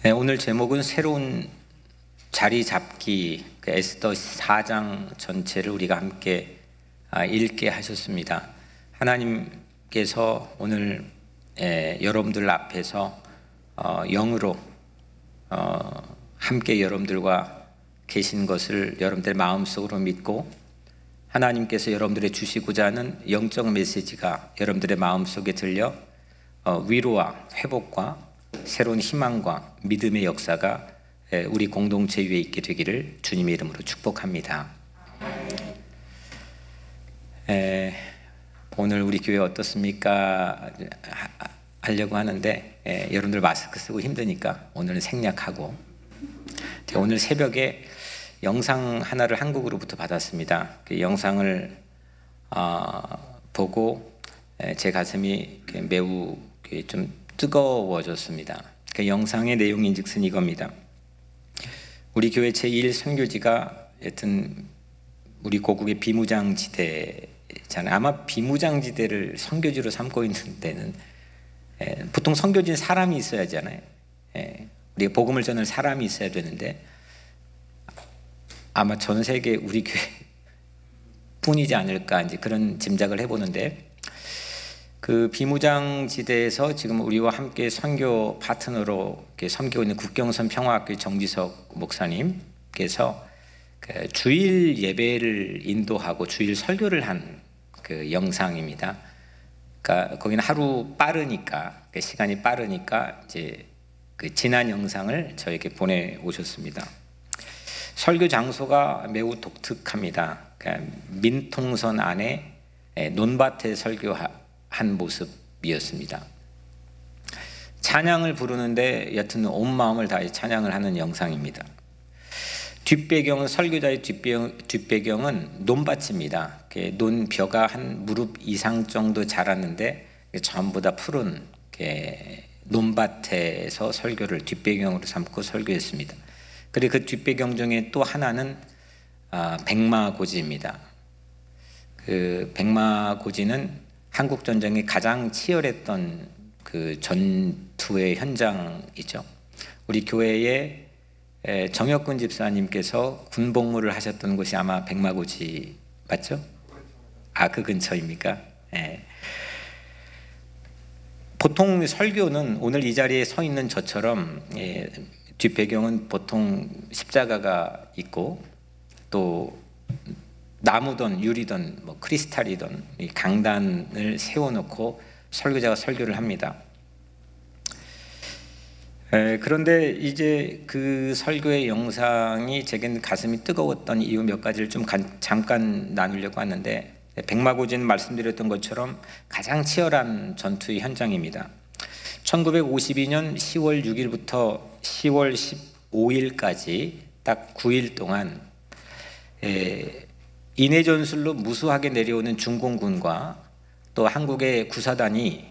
네, 오늘 제목은 새로운 자리 잡기, 에스더 4장 전체를 우리가 함께 읽게 하셨습니다. 하나님께서 오늘 여러분들 앞에서 영으로 함께 여러분들과 계신 것을 여러분들 마음속으로 믿고, 하나님께서 여러분들의 주시고자 하는 영적 메시지가 여러분들의 마음속에 들려 위로와 회복과 새로운 희망과 믿음의 역사가 우리 공동체 위에 있게 되기를 주님의 이름으로 축복합니다. 오늘 우리 교회 어떻습니까? 하려고 하는데 여러분들 마스크 쓰고 힘드니까 오늘은 생략하고, 오늘 새벽에 영상 하나를 한국으로부터 받았습니다. 그 영상을 보고 제 가슴이 매우 좀 뜨거워졌습니다. 그 영상의 내용인즉슨 이겁니다. 우리 교회 제1 선교지가 여튼 우리 고국의 비무장지대잖아요. 아마 비무장지대를 선교지로 삼고 있는 데는 보통 선교지는 사람이 있어야 하잖아요. 우리가 복음을 전할 사람이 있어야 되는데 아마 전 세계 우리 교회 뿐이지 않을까, 이제 그런 짐작을 해보는데, 그 비무장지대에서 지금 우리와 함께 선교 파트너로 섬기고 있는 국경선 평화학교 정지석 목사님께서 그 주일 예배를 인도하고 주일 설교를 한 그 영상입니다. 그러니까 거기는 하루 빠르니까, 시간이 빠르니까 이제 그 지난 영상을 저에게 보내오셨습니다. 설교 장소가 매우 독특합니다. 그러니까 민통선 안에 논밭에 설교한 모습이었습니다. 찬양을 부르는데 여튼 온 마음을 다해 찬양을 하는 영상입니다. 뒷배경은, 설교자의 뒷배경은 논밭입니다. 논벼가 한 무릎 이상 정도 자랐는데 전부 다 푸른 논밭에서 설교를 뒷배경으로 삼고 설교했습니다. 그리고 그 뒷배경 중에 또 하나는 백마고지입니다. 그 백마고지는 한국 전쟁이 가장 치열했던 그 전투의 현장이죠. 우리 교회에 정혁근 집사님께서 군복무를 하셨던 곳이 아마 백마고지 맞죠? 그 근처입니까? 보통 설교는 오늘 이 자리에 서 있는 저처럼 뒷배경은 보통 십자가가 있고, 또 나무든 유리든 뭐 크리스탈이든 이 강단을 세워놓고 설교자가 설교를 합니다. 그런데 이제 그 설교의 영상이 제겐 가슴이 뜨거웠던 이유 몇 가지를 좀 잠깐 나누려고 하는데, 백마고지는 말씀드렸던 것처럼 가장 치열한 전투의 현장입니다. 1952년 10월 6일부터 10월 15일까지 딱 9일 동안 인해 전술로 무수하게 내려오는 중공군과 또 한국의 구사단이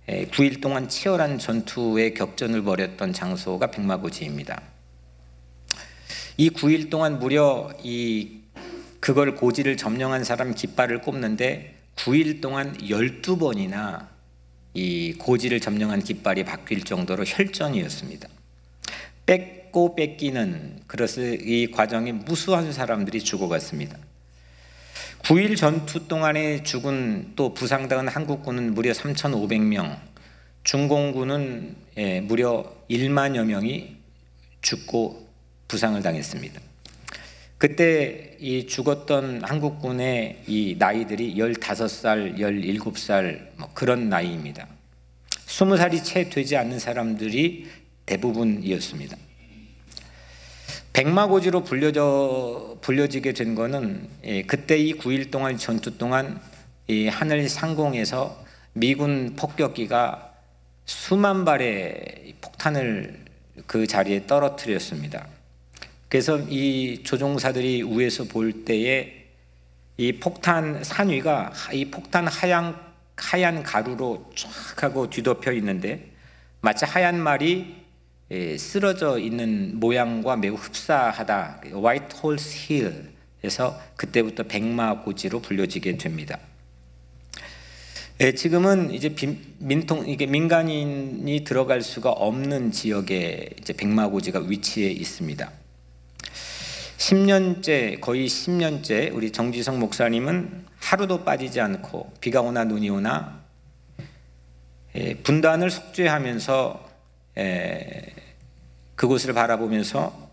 9일 동안 치열한 전투의 격전을 벌였던 장소가 백마고지입니다. 이 9일 동안 무려 그걸 고지를 점령한 사람 깃발을 꼽는데 9일 동안 12번이나 이 고지를 점령한 깃발이 바뀔 정도로 혈전이었습니다. 뺏고 뺏기는, 그래서 이 과정에 무수한 사람들이 죽어갔습니다. 9일 전투 동안에 죽은 또 부상당한 한국군은 무려 3,500명, 중공군은 무려 1만여 명이 죽고 부상을 당했습니다. 그때 이 죽었던 한국군의 이 나이들이 15살, 17살 뭐 그런 나이입니다. 20살이 채 되지 않는 사람들이 대부분이었습니다. 백마고지로 불려지게 된 거는 그때 이 9일 동안 전투 동안 이 하늘 상공에서 미군 폭격기가 수만 발의 폭탄을 그 자리에 떨어뜨렸습니다. 그래서 이 조종사들이 위에서 볼 때에 이 폭탄 산위가 이 폭탄 하얀 가루로 쫙 하고 뒤덮여 있는데 마치 하얀 말이 쓰러져 있는 모양과 매우 흡사하다. 화이트 홀스 힐에서 그때부터 백마고지로 불려지게 됩니다. 지금은 이제 이게 민간인이 들어갈 수가 없는 지역에 이제 백마고지가 위치해 있습니다. 10년째, 거의 10년째 우리 정지성 목사님은 하루도 빠지지 않고 비가 오나 눈이 오나 분단을 속죄하면서 그곳을 바라보면서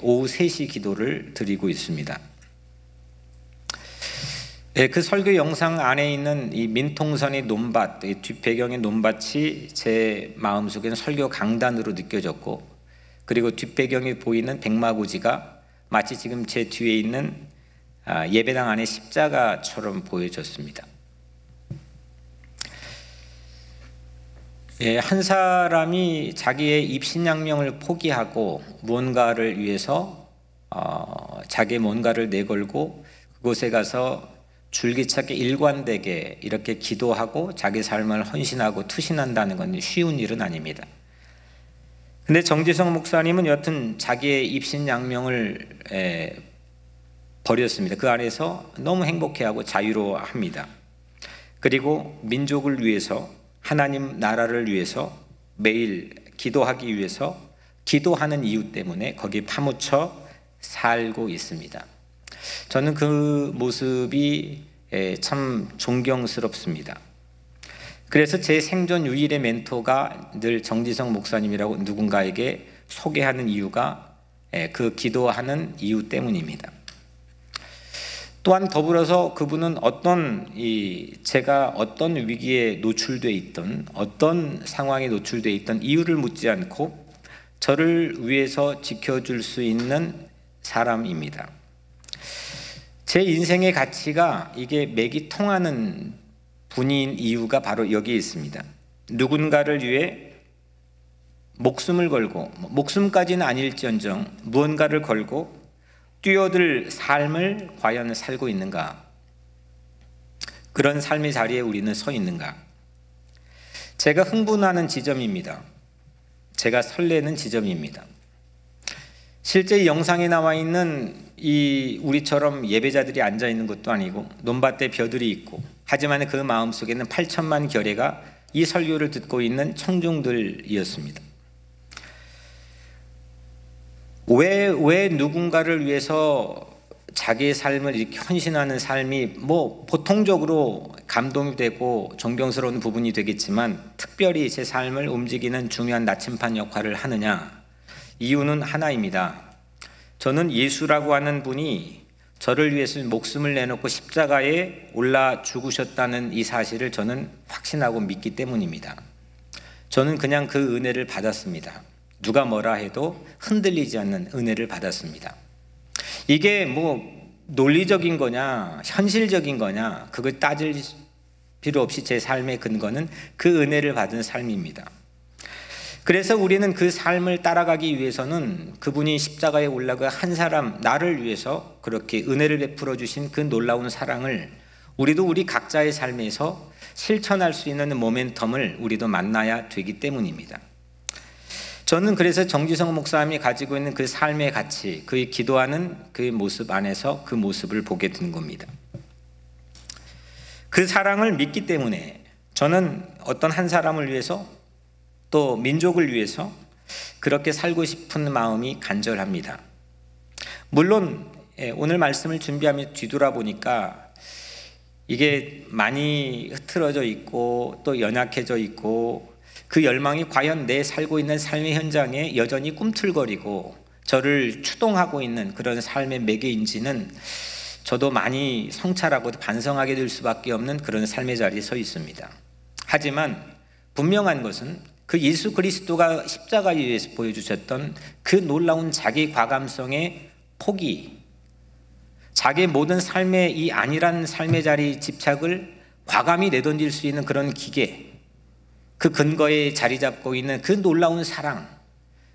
오후 3시 기도를 드리고 있습니다. 그 설교 영상 안에 있는 이 민통선의 논밭, 뒷배경의 논밭이 제 마음속에는 설교 강단으로 느껴졌고, 그리고 뒷배경에 보이는 백마고지가 마치 지금 제 뒤에 있는 예배당 안의 십자가처럼 보여졌습니다. 한 사람이 자기의 입신양명을 포기하고 무언가를 위해서 자기의 뭔가를 내걸고 그곳에 가서 줄기차게 일관되게 이렇게 기도하고 자기 삶을 헌신하고 투신한다는 건 쉬운 일은 아닙니다. 근데 정지성 목사님은 여튼 자기의 입신양명을 버렸습니다. 그 안에서 너무 행복해하고 자유로워합니다. 그리고 민족을 위해서, 하나님 나라를 위해서 매일 기도하기 위해서 기도하는 이유 때문에 거기에 파묻혀 살고 있습니다. 저는 그 모습이 참 존경스럽습니다. 그래서 제 생전 유일의 멘토가 늘 정지성 목사님이라고 누군가에게 소개하는 이유가 그 기도하는 이유 때문입니다. 또한 더불어서 그분은 제가 어떤 위기에 노출되어 있던, 어떤 상황에 노출되어 있던 이유를 묻지 않고 저를 위해서 지켜줄 수 있는 사람입니다. 제 인생의 가치가 이게 맥이 통하는 분인 이유가 바로 여기에 있습니다. 누군가를 위해 목숨을 걸고, 목숨까지는 아닐지언정 무언가를 걸고 뛰어들 삶을 과연 살고 있는가? 그런 삶의 자리에 우리는 서 있는가? 제가 흥분하는 지점입니다. 제가 설레는 지점입니다. 실제 이 영상에 나와 있는 우리처럼 예배자들이 앉아 있는 것도 아니고 논밭에 벼들이 있고, 하지만 그 마음속에는 8천만 결의가 이 설교를 듣고 있는 청중들이었습니다. 왜 누군가를 위해서 자기의 삶을 이렇게 헌신하는 삶이 보통적으로 감동이 되고 존경스러운 부분이 되겠지만, 특별히 제 삶을 움직이는 중요한 나침반 역할을 하느냐? 이유는 하나입니다. 저는 예수라고 하는 분이 저를 위해서 목숨을 내놓고 십자가에 올라 죽으셨다는 이 사실을 저는 확신하고 믿기 때문입니다. 저는 그냥 그 은혜를 받았습니다. 누가 뭐라 해도 흔들리지 않는 은혜를 받았습니다. 이게 논리적인 거냐 현실적인 거냐 그걸 따질 필요 없이 제 삶의 근거는 그 은혜를 받은 삶입니다. 그래서 우리는 그 삶을 따라가기 위해서는 그분이 십자가에 올라가 한 사람, 나를 위해서 그렇게 은혜를 베풀어 주신 그 놀라운 사랑을 우리도 우리 각자의 삶에서 실천할 수 있는 모멘텀을 우리도 만나야 되기 때문입니다. 저는 그래서 정지성 목사님이 가지고 있는 그 삶의 가치, 그의 기도하는 그 모습 안에서 그 모습을 보게 된 겁니다. 그 사랑을 믿기 때문에 저는 어떤 한 사람을 위해서 또 민족을 위해서 그렇게 살고 싶은 마음이 간절합니다. 물론 오늘 말씀을 준비하며 뒤돌아보니까 이게 많이 흐트러져 있고 또 연약해져 있고 그 열망이 과연 내 살고 있는 삶의 현장에 여전히 꿈틀거리고 저를 추동하고 있는 그런 삶의 매개인지는 저도 많이 성찰하고 반성하게 될 수밖에 없는 그런 삶의 자리에 서 있습니다. 하지만 분명한 것은 그 예수 그리스도가 십자가에 의해서 보여주셨던 그 놀라운 자기 과감성의 포기, 자기의 모든 삶의 이 안일한 삶의 자리 집착을 과감히 내던질 수 있는 그런 기계, 그 근거에 자리 잡고 있는 그 놀라운 사랑,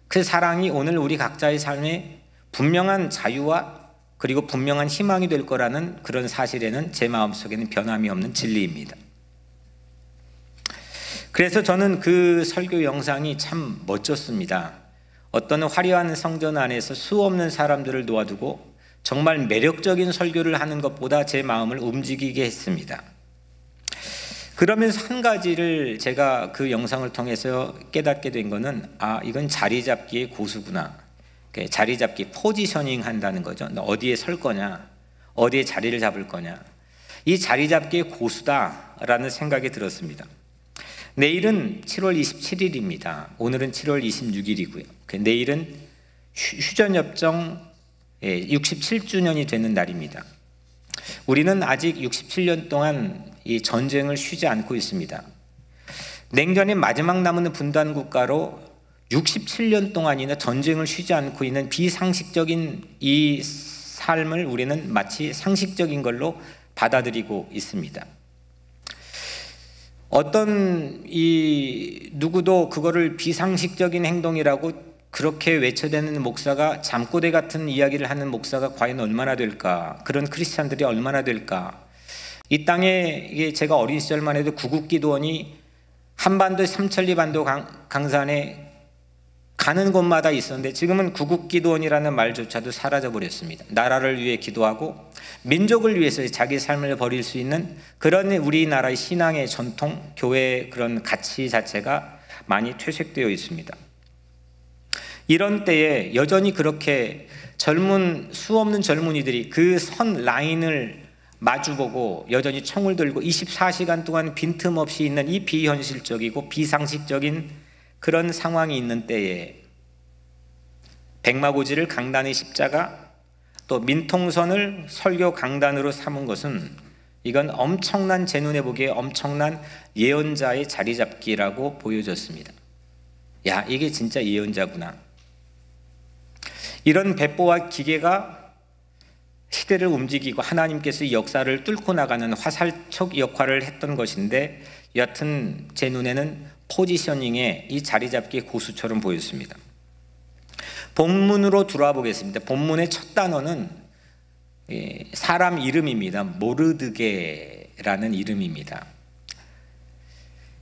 그 사랑이 오늘 우리 각자의 삶에 분명한 자유와 그리고 분명한 희망이 될 거라는 그런 사실에는 제 마음속에는 변함이 없는 진리입니다. 그래서 저는 그 설교 영상이 참 멋졌습니다. 어떤 화려한 성전 안에서 수없는 사람들을 놓아두고 정말 매력적인 설교를 하는 것보다 제 마음을 움직이게 했습니다. 그러면서 한 가지를 제가 그 영상을 통해서 깨닫게 된 거는, 이건 자리 잡기의 고수구나. 자리 잡기, 포지셔닝 한다는 거죠. 너 어디에 설 거냐, 어디에 자리를 잡을 거냐, 이 자리 잡기의 고수다라는 생각이 들었습니다. 내일은 7월 27일입니다. 오늘은 7월 26일이고요. 내일은 휴전협정 67주년이 되는 날입니다. 우리는 아직 67년 동안 이 전쟁을 쉬지 않고 있습니다. 냉전의 마지막 남은 분단 국가로 67년 동안이나 전쟁을 쉬지 않고 있는 비상식적인 이 삶을 우리는 마치 상식적인 걸로 받아들이고 있습니다. 누구도 그거를 비상식적인 행동이라고 그렇게 외쳐대는 목사가, 잠꼬대 같은 이야기를 하는 목사가 과연 얼마나 될까? 그런 크리스찬들이 얼마나 될까? 이 땅에, 제가 어린 시절만 해도 구국기도원이 한반도 삼천리반도 강산에 가는 곳마다 있었는데, 지금은 구국기도원이라는 말조차도 사라져버렸습니다. 나라를 위해 기도하고 민족을 위해서 자기 삶을 버릴 수 있는 그런 우리나라의 신앙의 전통, 교회의 그런 가치 자체가 많이 퇴색되어 있습니다. 이런 때에 여전히 그렇게 수없는 젊은이들이 그 선 라인을 마주보고 여전히 총을 들고 24시간 동안 빈틈없이 있는 이 비현실적이고 비상식적인 그런 상황이 있는 때에 백마고지를 강단의 십자가, 또 민통선을 설교 강단으로 삼은 것은, 이건 엄청난, 제 눈에 보기에 엄청난 예언자의 자리 잡기라고 보여졌습니다. 이게 진짜 예언자구나. 이런 배포와 기계가 시대를 움직이고 하나님께서 역사를 뚫고 나가는 화살촉 역할을 했던 것인데, 여하튼 제 눈에는 포지셔닝의 이 자리 잡기 고수처럼 보였습니다. 본문으로 들어와 보겠습니다. 본문의 첫 단어는 사람 이름입니다. 모르드게라는 이름입니다.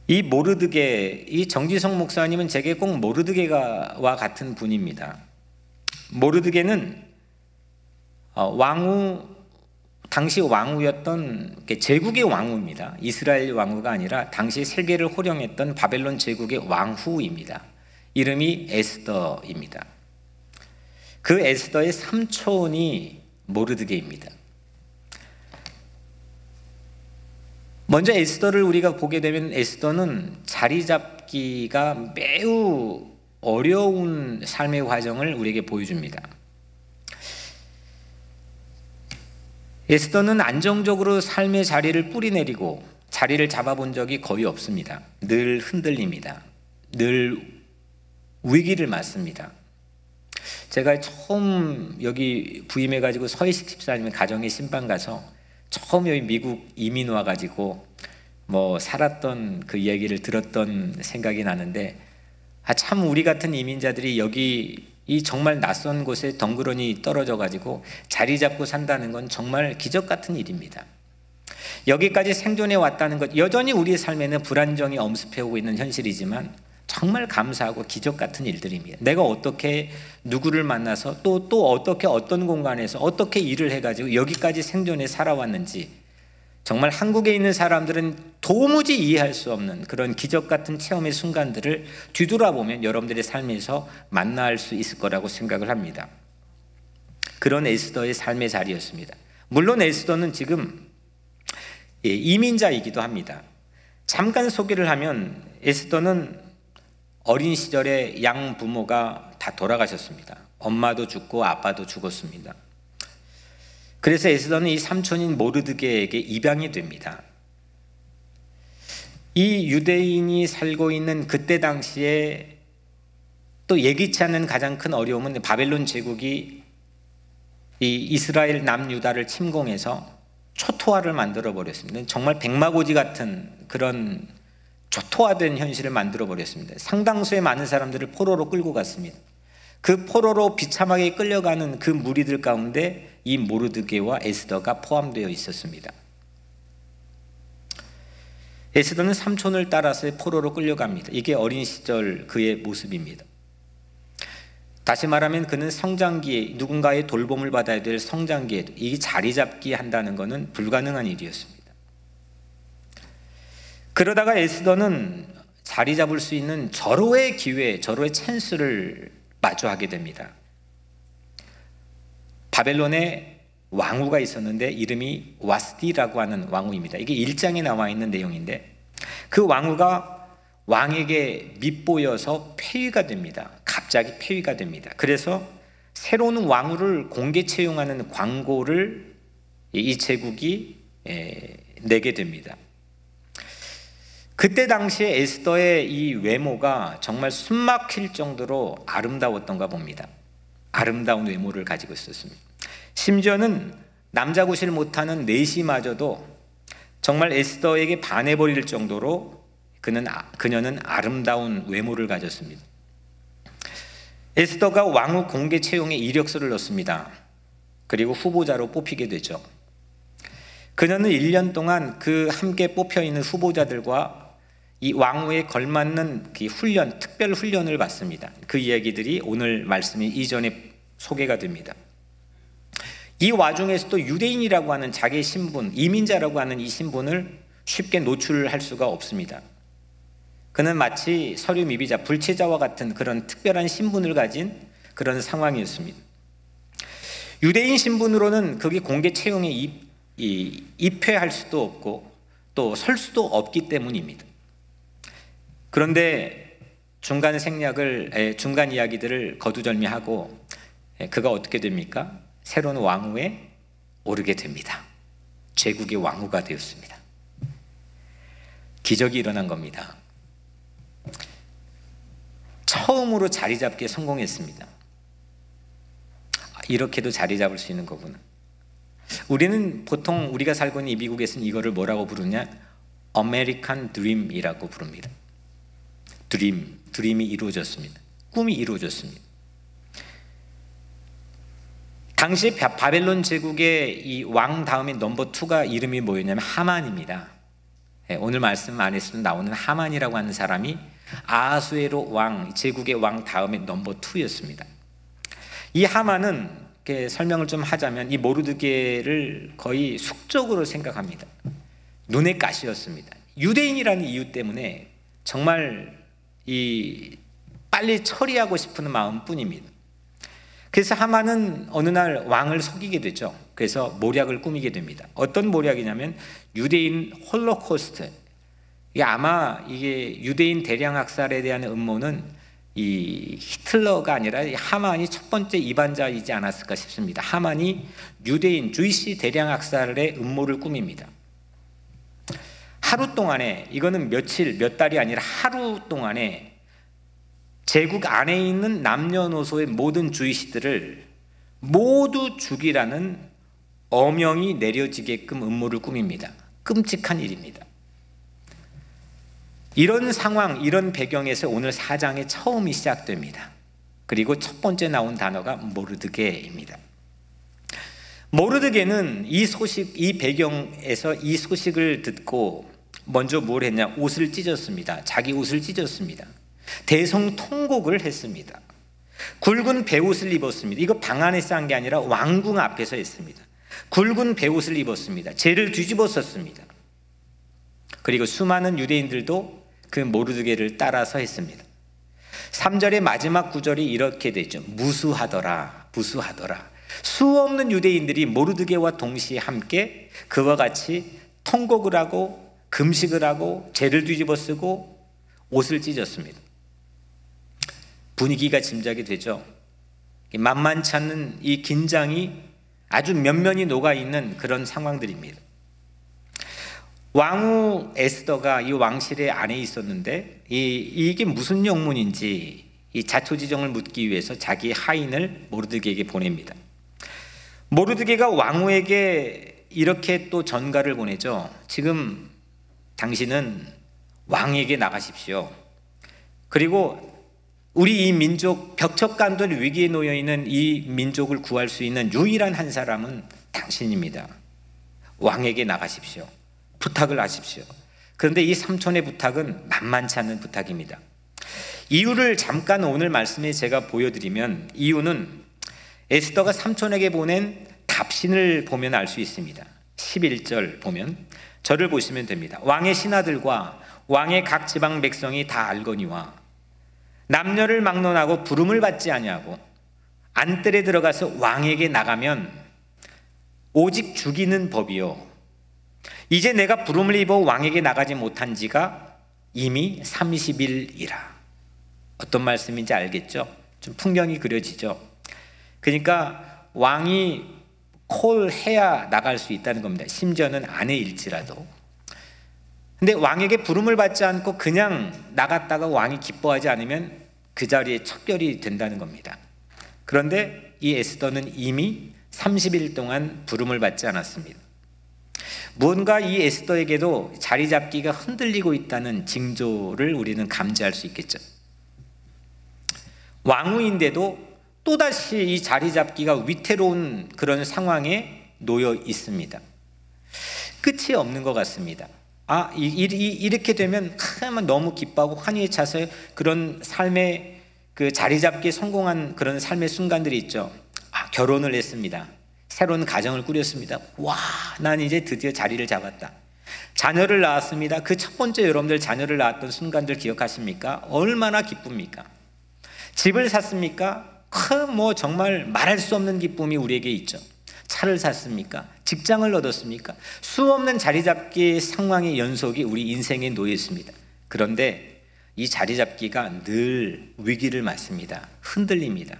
이 모르드게, 이 정지성 목사님은 제게 꼭 모르드게와 같은 분입니다. 모르드게는 당시 왕후였던 제국의 왕후입니다. 이스라엘 왕후가 아니라 당시 세계를 호령했던 바벨론 제국의 왕후입니다. 이름이 에스더입니다. 그 에스더의 삼촌이 모르드게입니다. 먼저 에스더를 우리가 보게 되면, 에스더는 자리 잡기가 매우 어려운 삶의 과정을 우리에게 보여줍니다. 에스더는 안정적으로 삶의 자리를 뿌리내리고 자리를 잡아본 적이 거의 없습니다. 늘 흔들립니다. 늘 위기를 맞습니다. 제가 처음 여기 부임해가지고 서희식 집사님의 가정의 신방 가서 처음 여기 미국 이민 와가지고 살았던 그 이야기를 들었던 생각이 나는데, 참 우리 같은 이민자들이 여기 이 정말 낯선 곳에 덩그러니 떨어져 가지고 자리 잡고 산다는 건 정말 기적 같은 일입니다. 여기까지 생존해 왔다는 것, 여전히 우리의 삶에는 불안정이 엄습해오고 있는 현실이지만 정말 감사하고 기적 같은 일들입니다. 내가 어떻게 누구를 만나서 또 어떻게 어떤 공간에서 어떻게 일을 해가지고 여기까지 생존해 살아왔는지, 정말 한국에 있는 사람들은 도무지 이해할 수 없는 그런 기적 같은 체험의 순간들을 뒤돌아보면 여러분들의 삶에서 만날 수 있을 거라고 생각을 합니다. 그런 에스더의 삶의 자리였습니다. 물론 에스더는 지금 이민자이기도 합니다. 잠깐 소개를 하면, 에스더는 어린 시절에 양 부모가 다 돌아가셨습니다. 엄마도 죽고 아빠도 죽었습니다. 그래서 에스더는 이 삼촌인 모르드게에게 입양이 됩니다. 이 유대인이 살고 있는 그때 당시에 또 예기치 않은 가장 큰 어려움은, 바벨론 제국이 이 이스라엘 남유다를 침공해서 초토화를 만들어 버렸습니다. 정말 백마고지 같은 그런 초토화된 현실을 만들어 버렸습니다. 상당수의 많은 사람들을 포로로 끌고 갔습니다. 그 포로로 비참하게 끌려가는 그 무리들 가운데 이 모르드게와 에스더가 포함되어 있었습니다. 에스더는 삼촌을 따라서 포로로 끌려갑니다. 이게 어린 시절 그의 모습입니다. 다시 말하면 그는 성장기에 누군가의 돌봄을 받아야 될 성장기에도 이 자리 잡기 한다는 것은 불가능한 일이었습니다. 그러다가 에스더는 자리 잡을 수 있는 절호의 기회, 절호의 찬스를 마주하게 됩니다. 바벨론에 왕후가 있었는데 이름이 와스디라고 하는 왕후입니다. 이게 1장에 나와 있는 내용인데, 그 왕후가 왕에게 밉보여서 폐위가 됩니다. 갑자기 폐위가 됩니다. 그래서 새로운 왕후를 공개 채용하는 광고를 이 제국이 내게 됩니다. 그때 당시에 에스더의 이 외모가 정말 숨막힐 정도로 아름다웠던가 봅니다. 아름다운 외모를 가지고 있었습니다. 심지어는 남자 구실 못하는 내시마저도 정말 에스더에게 반해버릴 정도로 그녀는 아름다운 외모를 가졌습니다. 에스더가 왕후 공개 채용에 이력서를 넣습니다. 그리고 후보자로 뽑히게 되죠. 그녀는 1년 동안 그 함께 뽑혀있는 후보자들과 이 왕후에 걸맞는 그 훈련, 특별 훈련을 받습니다. 그 이야기들이 오늘 말씀이 이전에 소개가 됩니다. 이 와중에서도 유대인이라고 하는 자기의 신분, 이민자라고 하는 이 신분을 쉽게 노출할 수가 없습니다. 그는 마치 서류 미비자, 불체자와 같은 그런 특별한 신분을 가진 그런 상황이었습니다. 유대인 신분으로는 그게 공개 채용에 입회할 수도 없고 또 설 수도 없기 때문입니다. 그런데 중간 이야기들을 거두절미하고 그가 어떻게 됩니까? 새로운 왕후에 오르게 됩니다. 제국의 왕후가 되었습니다. 기적이 일어난 겁니다. 처음으로 자리 잡기에 성공했습니다. 이렇게도 자리 잡을 수 있는 거구나. 우리는 보통 우리가 살고 있는 이 미국에서는 이거를 뭐라고 부르냐? 아메리칸 드림이라고 부릅니다. 드림이 이루어졌습니다. 꿈이 이루어졌습니다. 당시 바벨론 제국의 이 왕 다음에 넘버 2가 이름이 뭐였냐면 하만입니다. 오늘 말씀 안에서 나오는 하만이라고 하는 사람이 아하수에로 왕, 제국의 왕 다음에 넘버 2였습니다. 이 하만은 이렇게 설명을 좀 하자면 이 모르드게를 거의 숙적으로 생각합니다. 눈의 가시였습니다. 유대인이라는 이유 때문에 정말 빨리 처리하고 싶은 마음뿐입니다. 그래서 하만은 어느 날 왕을 속이게 되죠. 그래서 모략을 꾸미게 됩니다. 어떤 모략이냐면 유대인 홀로코스트. 이게 유대인 대량 학살에 대한 음모는 이 히틀러가 아니라 하만이 첫 번째 이반자이지 않았을까 싶습니다. 하만이 유대인 주이시 대량 학살의 음모를 꾸밉니다. 하루 동안에, 이거는 며칠 몇 달이 아니라 하루 동안에 제국 안에 있는 남녀노소의 모든 주이시들을 모두 죽이라는 어명이 내려지게끔 음모를 꾸밉니다. 끔찍한 일입니다. 이런 상황, 이런 배경에서 오늘 4장의 처음이 시작됩니다. 그리고 첫 번째 나온 단어가 모르드게입니다. 모르드게는 이 배경에서 이 소식을 듣고 먼저 뭘 했냐? 옷을 찢었습니다. 자기 옷을 찢었습니다. 대성통곡을 했습니다. 굵은 베옷을 입었습니다. 이거 방 안에서 한 게 아니라 왕궁 앞에서 했습니다. 굵은 베옷을 입었습니다. 죄를 뒤집어 썼습니다. 그리고 수많은 유대인들도 그 모르드게를 따라서 했습니다. 3절의 마지막 구절이 이렇게 되죠. 무수하더라, 무수하더라. 수없는 유대인들이 모르드게와 동시에 함께 그와 같이 통곡을 하고 금식을 하고 죄를 뒤집어 쓰고 옷을 찢었습니다. 분위기가 짐작이 되죠. 만만치 않은 이 긴장이 아주 면면이 녹아있는 그런 상황들입니다. 왕후 에스더가 이 왕실의 안에 있었는데 이게 무슨 영문인지 이 자초지종을 묻기 위해서 자기 하인을 모르드게에게 보냅니다. 모르드게가 왕후에게 이렇게 또 전가를 보내죠. 지금 당신은 왕에게 나가십시오. 그리고 우리 이 민족, 벽척간돌 위기에 놓여있는 이 민족을 구할 수 있는 유일한 한 사람은 당신입니다. 왕에게 나가십시오. 부탁을 하십시오. 그런데 이 삼촌의 부탁은 만만치 않은 부탁입니다. 이유를 잠깐 오늘 말씀에 제가 보여드리면, 이유는 에스더가 삼촌에게 보낸 답신을 보면 알 수 있습니다. 11절 보면 저를 보시면 됩니다. 왕의 신하들과 왕의 각 지방 백성이 다 알거니와 남녀를 막론하고 부름을 받지 아니하고 안뜰에 들어가서 왕에게 나가면 오직 죽이는 법이요. 이제 내가 부름을 입어 왕에게 나가지 못한 지가 이미 30일이라. 어떤 말씀인지 알겠죠? 좀 풍경이 그려지죠? 그러니까 왕이 콜해야 나갈 수 있다는 겁니다. 심지어는 아내일지라도. 근데 왕에게 부름을 받지 않고 그냥 나갔다가 왕이 기뻐하지 않으면 그 자리에 척결이 된다는 겁니다. 그런데 이 에스더는 이미 30일 동안 부름을 받지 않았습니다. 무언가 이 에스더에게도 자리 잡기가 흔들리고 있다는 징조를 우리는 감지할 수 있겠죠. 왕후인데도 또다시 이 자리 잡기가 위태로운 그런 상황에 놓여 있습니다. 끝이 없는 것 같습니다. 이렇게 되면 너무 기뻐하고 환희에 차서 그런 삶의 그 자리 잡기에 성공한 그런 삶의 순간들이 있죠. 결혼을 했습니다. 새로운 가정을 꾸렸습니다. 와, 난 이제 드디어 자리를 잡았다. 자녀를 낳았습니다. 그 첫 번째 여러분들 자녀를 낳았던 순간들 기억하십니까? 얼마나 기쁩니까? 집을 샀습니까? 정말 말할 수 없는 기쁨이 우리에게 있죠. 차를 샀습니까? 직장을 얻었습니까? 수없는 자리 잡기의 상황의 연속이 우리 인생에 놓여 있습니다. 그런데 이 자리 잡기가 늘 위기를 맞습니다. 흔들립니다.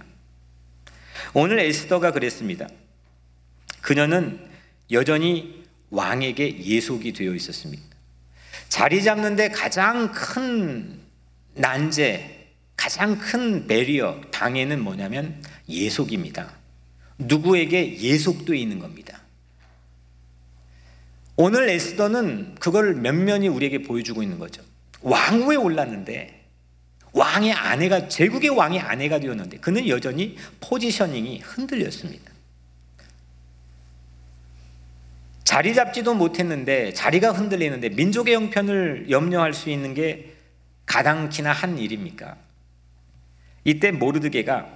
오늘 에스더가 그랬습니다. 그녀는 여전히 왕에게 예속이 되어 있었습니다. 자리 잡는데 가장 큰 난제, 가장 큰 배리어, 방해는 뭐냐면 예속입니다. 누구에게 예속되어 있는 겁니다. 오늘 에스더는 그걸 면면히 우리에게 보여주고 있는 거죠. 왕위에 올랐는데 왕의 아내가, 제국의 왕의 아내가 되었는데 그는 여전히 포지셔닝이 흔들렸습니다. 자리 잡지도 못했는데, 자리가 흔들리는데 민족의 형편을 염려할 수 있는 게 가당키나 한 일입니까? 이때 모르드게가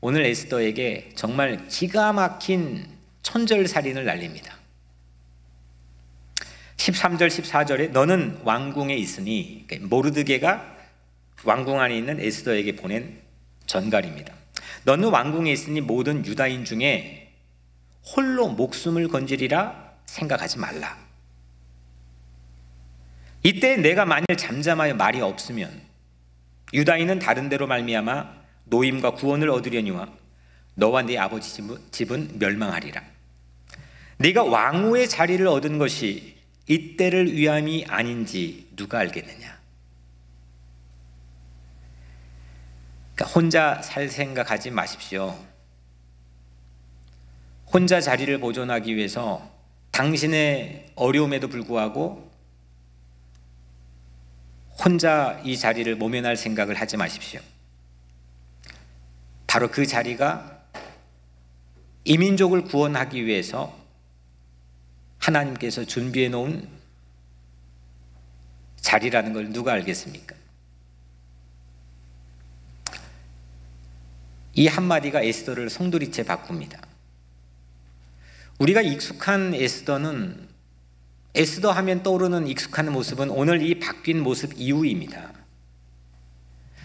오늘 에스더에게 정말 기가 막힌 천절살인을 날립니다. 13절 14절에 너는 왕궁에 있으니, 모르드게가 왕궁 안에 있는 에스더에게 보낸 전갈입니다. 너는 왕궁에 있으니 모든 유다인 중에 홀로 목숨을 건지리라 생각하지 말라. 이때 내가 만일 잠잠하여 말이 없으면 유다인은 다른 데로 말미암아 노임과 구원을 얻으려니와 너와 네 아버지 집은 멸망하리라. 네가 왕후의 자리를 얻은 것이 이때를 위함이 아닌지 누가 알겠느냐. 그러니까 혼자 살 생각하지 마십시오. 혼자 자리를 보존하기 위해서 당신의 어려움에도 불구하고 혼자 이 자리를 모면할 생각을 하지 마십시오. 바로 그 자리가 이민족을 구원하기 위해서 하나님께서 준비해 놓은 자리라는 걸 누가 알겠습니까? 이 한마디가 에스더를 송두리째 바꿉니다. 우리가 익숙한 에스더는, 에스더 하면 떠오르는 익숙한 모습은 오늘 이 바뀐 모습 이후입니다.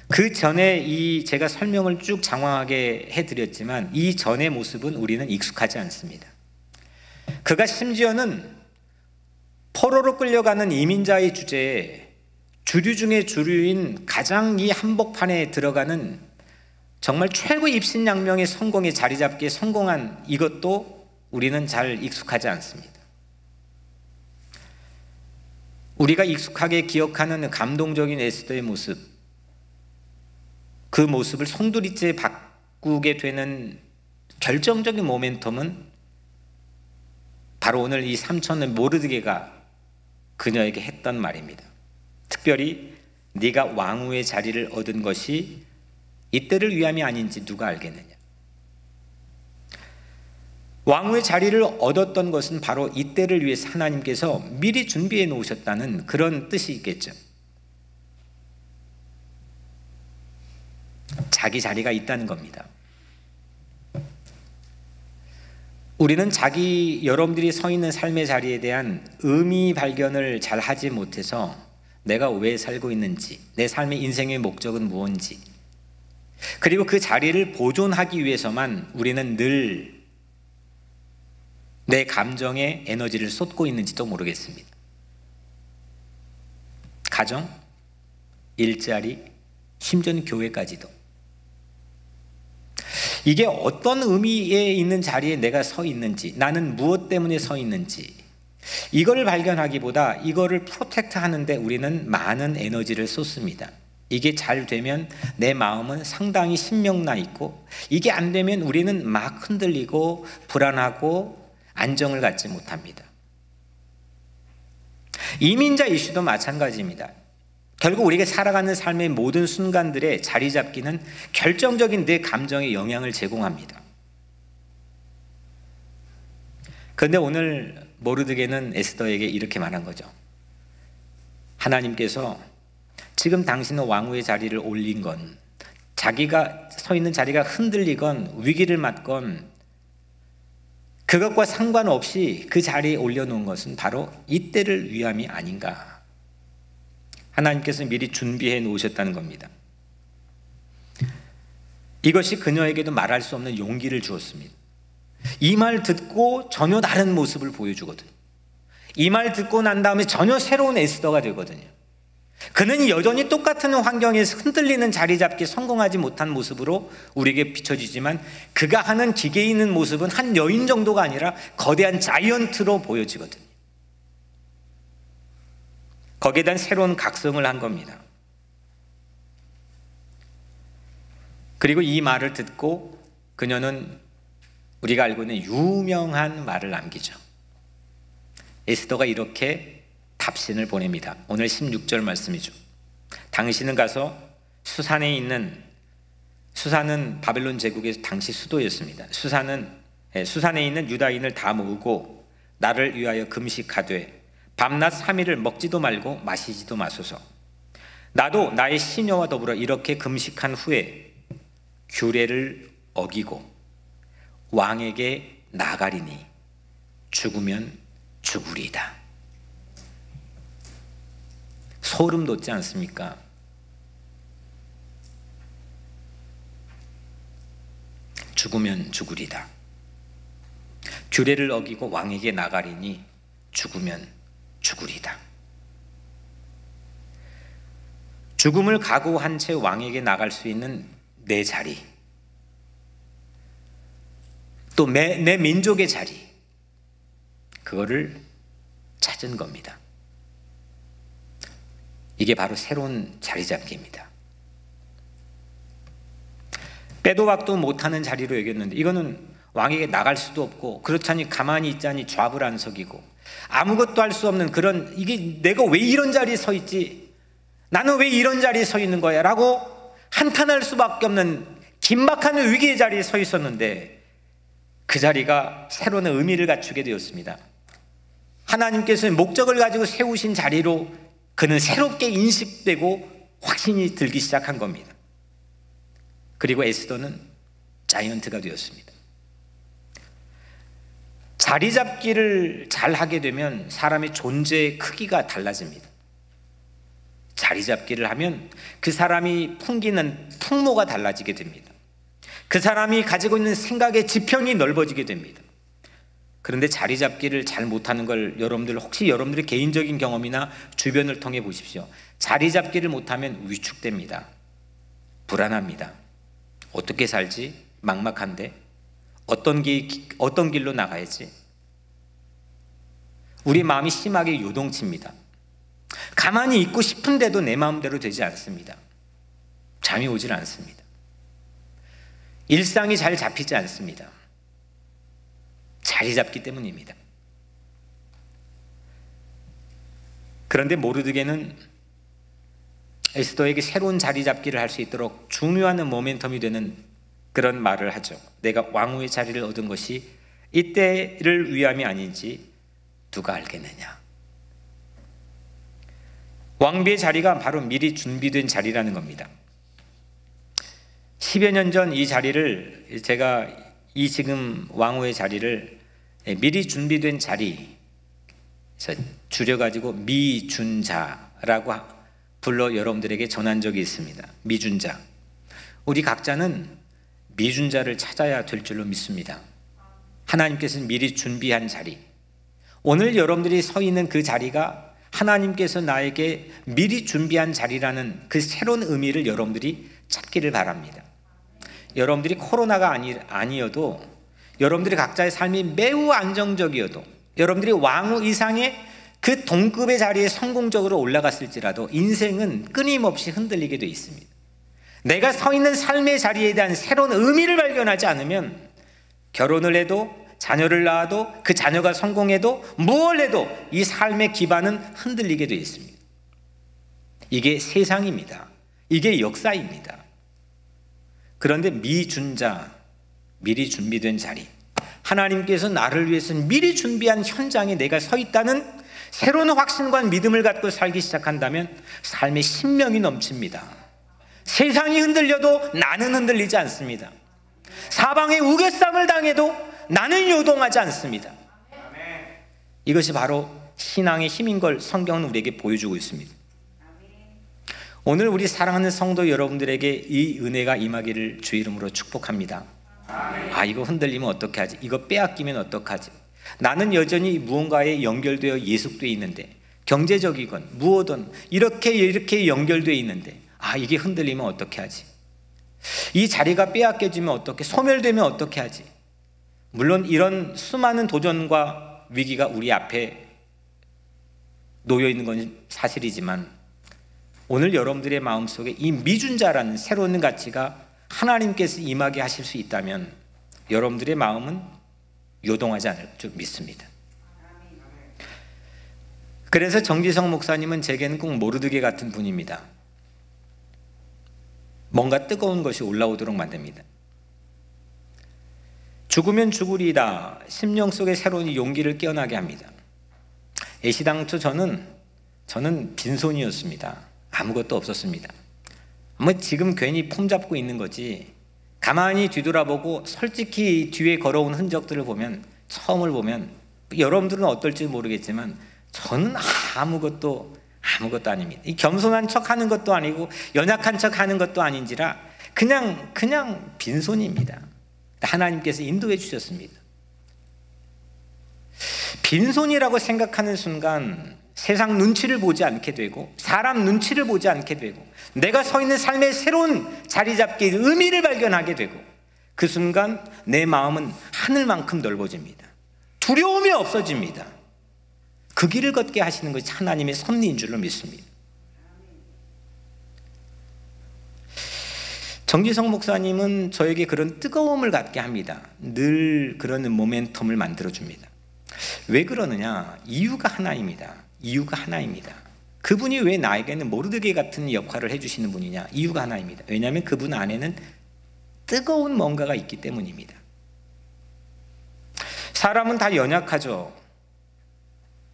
그 전에 제가 설명을 쭉 장황하게 해드렸지만 이 전의 모습은 우리는 익숙하지 않습니다. 그가 심지어는 포로로 끌려가는 이민자의 주제에 주류 중에 주류인 가장 이 한복판에 들어가는 정말 최고 입신양명의 성공에 자리 잡기에 성공한 이것도 우리는 잘 익숙하지 않습니다. 우리가 익숙하게 기억하는 감동적인 에스더의 모습, 그 모습을 송두리째 바꾸게 되는 결정적인 모멘텀은 바로 오늘 이 삼촌의 모르드게가 그녀에게 했던 말입니다. 특별히 네가 왕후의 자리를 얻은 것이 이때를 위함이 아닌지 누가 알겠느냐. 왕후의 자리를 얻었던 것은 바로 이때를 위해서 하나님께서 미리 준비해 놓으셨다는 그런 뜻이 있겠죠. 자기 자리가 있다는 겁니다. 우리는 여러분들이 서 있는 삶의 자리에 대한 의미 발견을 잘 하지 못해서 내가 왜 살고 있는지, 내 삶의 인생의 목적은 무엇인지, 그리고 그 자리를 보존하기 위해서만 우리는 늘 내 감정에 에너지를 쏟고 있는지도 모르겠습니다. 가정, 일자리, 심지어는 교회까지도. 이게 어떤 의미에 있는 자리에 내가 서 있는지, 나는 무엇 때문에 서 있는지, 이걸 발견하기보다 이거를 프로텍트 하는데 우리는 많은 에너지를 쏟습니다. 이게 잘 되면 내 마음은 상당히 신명나 있고, 이게 안 되면 우리는 막 흔들리고 불안하고 안정을 갖지 못합니다. 이민자 이슈도 마찬가지입니다. 결국 우리가 살아가는 삶의 모든 순간들의 자리 잡기는 결정적인 내 감정에 영향을 제공합니다. 그런데 오늘 모르드게는 에스더에게 이렇게 말한 거죠. 하나님께서 지금 당신은 왕후의 자리를 올린 건, 자기가 서 있는 자리가 흔들리건 위기를 맞건 그것과 상관없이 그 자리에 올려놓은 것은 바로 이때를 위함이 아닌가. 하나님께서 미리 준비해 놓으셨다는 겁니다. 이것이 그녀에게도 말할 수 없는 용기를 주었습니다. 이 말 듣고 전혀 다른 모습을 보여주거든요. 이 말 듣고 난 다음에 전혀 새로운 에스더가 되거든요. 그는 여전히 똑같은 환경에서 흔들리는 자리 잡기 성공하지 못한 모습으로 우리에게 비춰지지만, 그가 하는 기계에 있는 모습은 한 여인 정도가 아니라 거대한 자이언트로 보여지거든요. 거기에 대한 새로운 각성을 한 겁니다. 그리고 이 말을 듣고 그녀는 우리가 알고 있는 유명한 말을 남기죠. 에스더가 이렇게 답신을 보냅니다. 오늘 16절 말씀이죠. 당신은 가서 수산은 바벨론 제국의 당시 수도였습니다. 수산에 있는 유다인을 다 모으고 나를 위하여 금식하되 밤낮 3일을 먹지도 말고 마시지도 마소서. 나도 나의 시녀와 더불어 이렇게 금식한 후에 규례를 어기고 왕에게 나가리니 죽으면 죽으리이다. 소름 돋지 않습니까? 죽으면 죽으리다. 규례를 어기고 왕에게 나가리니 죽으면 죽으리다. 죽음을 각오한 채 왕에게 나갈 수 있는 내 자리, 또 내 민족의 자리, 그거를 찾은 겁니다. 이게 바로 새로운 자리 잡기입니다. 빼도 박도 못하는 자리로 여겼는데, 이거는 왕에게 나갈 수도 없고, 그렇다니 가만히 있자니 좌불 안석이고, 아무것도 할 수 없는 그런, 이게 내가 왜 이런 자리에 서 있지? 나는 왜 이런 자리에 서 있는 거야? 라고 한탄할 수밖에 없는 긴박한 위기의 자리에 서 있었는데, 그 자리가 새로운 의미를 갖추게 되었습니다. 하나님께서는 목적을 가지고 세우신 자리로 그는 새롭게 인식되고 확신이 들기 시작한 겁니다. 그리고 에스더는 자이언트가 되었습니다. 자리 잡기를 잘 하게 되면 사람의 존재의 크기가 달라집니다. 자리 잡기를 하면 그 사람이 풍기는 풍모가 달라지게 됩니다. 그 사람이 가지고 있는 생각의 지평이 넓어지게 됩니다. 그런데 자리 잡기를 잘 못하는 걸 혹시 여러분들의 개인적인 경험이나 주변을 통해 보십시오. 자리 잡기를 못하면 위축됩니다. 불안합니다. 어떻게 살지? 막막한데? 어떤 길로 나가야지? 우리 마음이 심하게 요동칩니다. 가만히 있고 싶은데도 내 마음대로 되지 않습니다. 잠이 오질 않습니다. 일상이 잘 잡히지 않습니다. 자리 잡기 때문입니다. 그런데 모르드게는 에스더에게 새로운 자리 잡기를 할 수 있도록 중요한 모멘텀이 되는 그런 말을 하죠. 내가 왕후의 자리를 얻은 것이 이때를 위함이 아닌지 누가 알겠느냐. 왕비의 자리가 바로 미리 준비된 자리라는 겁니다. 10여 년 전 이 자리를, 제가 이 지금 왕후의 자리를 미리 준비된 자리, 줄여가지고 미준자라고 불러 여러분들에게 전한 적이 있습니다. 미준자. 우리 각자는 미준자를 찾아야 될 줄로 믿습니다. 하나님께서 미리 준비한 자리, 오늘 여러분들이 서 있는 그 자리가 하나님께서 나에게 미리 준비한 자리라는 그 새로운 의미를 여러분들이 찾기를 바랍니다. 여러분들이 코로나가 아니어도, 여러분들이 각자의 삶이 매우 안정적이어도, 여러분들이 왕후 이상의 그 동급의 자리에 성공적으로 올라갔을지라도 인생은 끊임없이 흔들리게 되어 있습니다. 내가 서 있는 삶의 자리에 대한 새로운 의미를 발견하지 않으면 결혼을 해도, 자녀를 낳아도, 그 자녀가 성공해도, 무엇을 해도 이 삶의 기반은 흔들리게 되어 있습니다. 이게 세상입니다. 이게 역사입니다. 그런데 미준자, 미리 준비된 자리, 하나님께서 나를 위해서 미리 준비한 현장에 내가 서 있다는 새로운 확신과 믿음을 갖고 살기 시작한다면 삶의 신명이 넘칩니다. 세상이 흔들려도 나는 흔들리지 않습니다. 사방에 우겨쌈을 당해도 나는 요동하지 않습니다. 이것이 바로 신앙의 힘인 걸 성경은 우리에게 보여주고 있습니다. 오늘 우리 사랑하는 성도 여러분들에게 이 은혜가 임하기를 주 이름으로 축복합니다. 아, 이거 흔들리면 어떻게 하지? 이거 빼앗기면 어떡하지? 나는 여전히 무언가에 연결되어 예속되어 있는데, 경제적이건 무엇든 이렇게 연결되어 있는데, 아, 이게 흔들리면 어떻게 하지? 이 자리가 빼앗겨지면 어떻게, 소멸되면 어떻게 하지? 물론 이런 수많은 도전과 위기가 우리 앞에 놓여 있는 건 사실이지만, 오늘 여러분들의 마음속에 이 미준자라는 새로운 가치가 하나님께서 임하게 하실 수 있다면 여러분들의 마음은 요동하지 않을 줄 믿습니다. 그래서 정지성 목사님은 제게는 꼭 모르드게 같은 분입니다. 뭔가 뜨거운 것이 올라오도록 만듭니다. 죽으면 죽으리다, 심령 속에 새로운 용기를 깨어나게 합니다. 애시당초 저는 빈손이었습니다. 아무것도 없었습니다. 지금 괜히 폼 잡고 있는 거지, 가만히 뒤돌아보고 솔직히 뒤에 걸어온 흔적들을 보면, 처음을 보면, 여러분들은 어떨지 모르겠지만 저는 아무것도 아닙니다. 이 겸손한 척 하는 것도 아니고 연약한 척 하는 것도 아닌지라 그냥 빈손입니다. 하나님께서 인도해 주셨습니다. 빈손이라고 생각하는 순간 세상 눈치를 보지 않게 되고, 사람 눈치를 보지 않게 되고, 내가 서 있는 삶의 새로운 자리 잡기, 의미를 발견하게 되고, 그 순간 내 마음은 하늘만큼 넓어집니다. 두려움이 없어집니다. 그 길을 걷게 하시는 것이 하나님의 섭리인 줄로 믿습니다. 정지성 목사님은 저에게 그런 뜨거움을 갖게 합니다. 늘 그런 모멘텀을 만들어줍니다. 왜 그러느냐? 이유가 하나입니다. 그분이 왜 나에게는 모르드게 같은 역할을 해주시는 분이냐? 이유가 하나입니다. 왜냐하면 그분 안에는 뜨거운 뭔가가 있기 때문입니다. 사람은 다 연약하죠.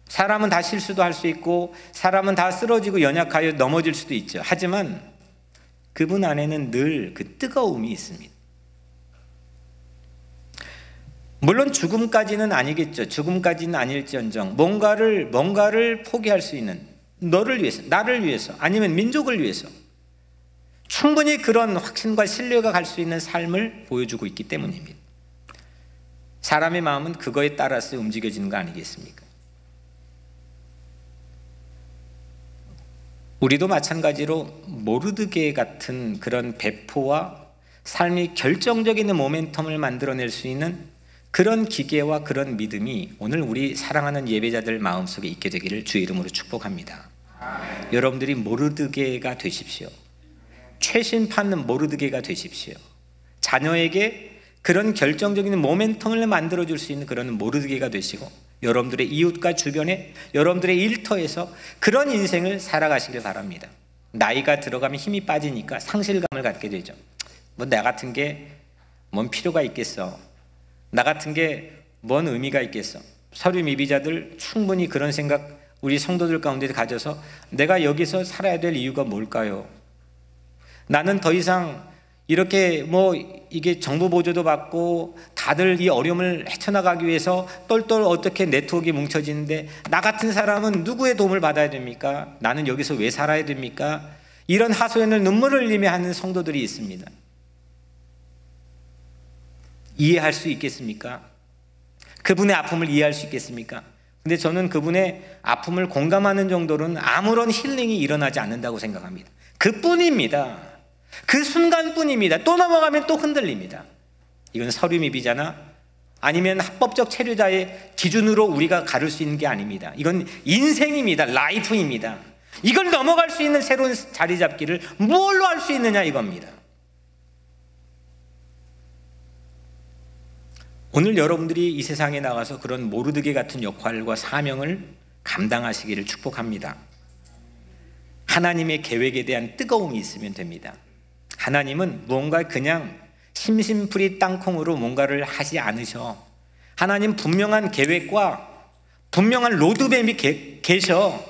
사람은 다 실수도 할 수 있고, 사람은 다 쓰러지고 연약하여 넘어질 수도 있죠. 하지만 그분 안에는 늘 그 뜨거움이 있습니다. 물론 죽음까지는 아니겠죠. 죽음까지는 아닐지언정 뭔가를 포기할 수 있는, 너를 위해서, 나를 위해서, 아니면 민족을 위해서 충분히 그런 확신과 신뢰가 갈 수 있는 삶을 보여주고 있기 때문입니다. 사람의 마음은 그거에 따라서 움직여지는 거 아니겠습니까? 우리도 마찬가지로 모르드게 같은 그런 배포와 삶이 결정적인 모멘텀을 만들어낼 수 있는 그런 기계와 그런 믿음이 오늘 우리 사랑하는 예배자들 마음속에 있게 되기를 주 이름으로 축복합니다. 여러분들이 모르드게가 되십시오. 최신판 모르드게가 되십시오. 자녀에게 그런 결정적인 모멘텀을 만들어줄 수 있는 그런 모르드게가 되시고, 여러분들의 이웃과 주변에, 여러분들의 일터에서 그런 인생을 살아가시길 바랍니다. 나이가 들어가면 힘이 빠지니까 상실감을 갖게 되죠. 나 같은 게 뭔 필요가 있겠어, 나 같은 게 뭔 의미가 있겠어. 서류 미비자들 충분히 그런 생각 우리 성도들 가운데 가져서 내가 여기서 살아야 될 이유가 뭘까요? 나는 더 이상 이렇게 이게 정부 보조도 받고 다들 이 어려움을 헤쳐나가기 위해서 똘똘 어떻게 네트워크가 뭉쳐지는데 나 같은 사람은 누구의 도움을 받아야 됩니까? 나는 여기서 왜 살아야 됩니까? 이런 하소연을 눈물을 흘리며 하는 성도들이 있습니다. 이해할 수 있겠습니까? 그분의 아픔을 이해할 수 있겠습니까? 근데 저는 그분의 아픔을 공감하는 정도로는 아무런 힐링이 일어나지 않는다고 생각합니다. 그뿐입니다. 그 순간뿐입니다. 또 넘어가면 또 흔들립니다. 이건 서류미비자나 아니면 합법적 체류자의 기준으로 우리가 가를 수 있는 게 아닙니다. 이건 인생입니다. 라이프입니다. 이걸 넘어갈 수 있는 새로운 자리 잡기를 뭘로 할 수 있느냐 이겁니다. 오늘 여러분들이 이 세상에 나가서 그런 모르드게 같은 역할과 사명을 감당하시기를 축복합니다. 하나님의 계획에 대한 뜨거움이 있으면 됩니다. 하나님은 무언가 그냥 심심풀이 땅콩으로 뭔가를 하지 않으셔. 하나님 분명한 계획과 분명한 로드맵이 계셔.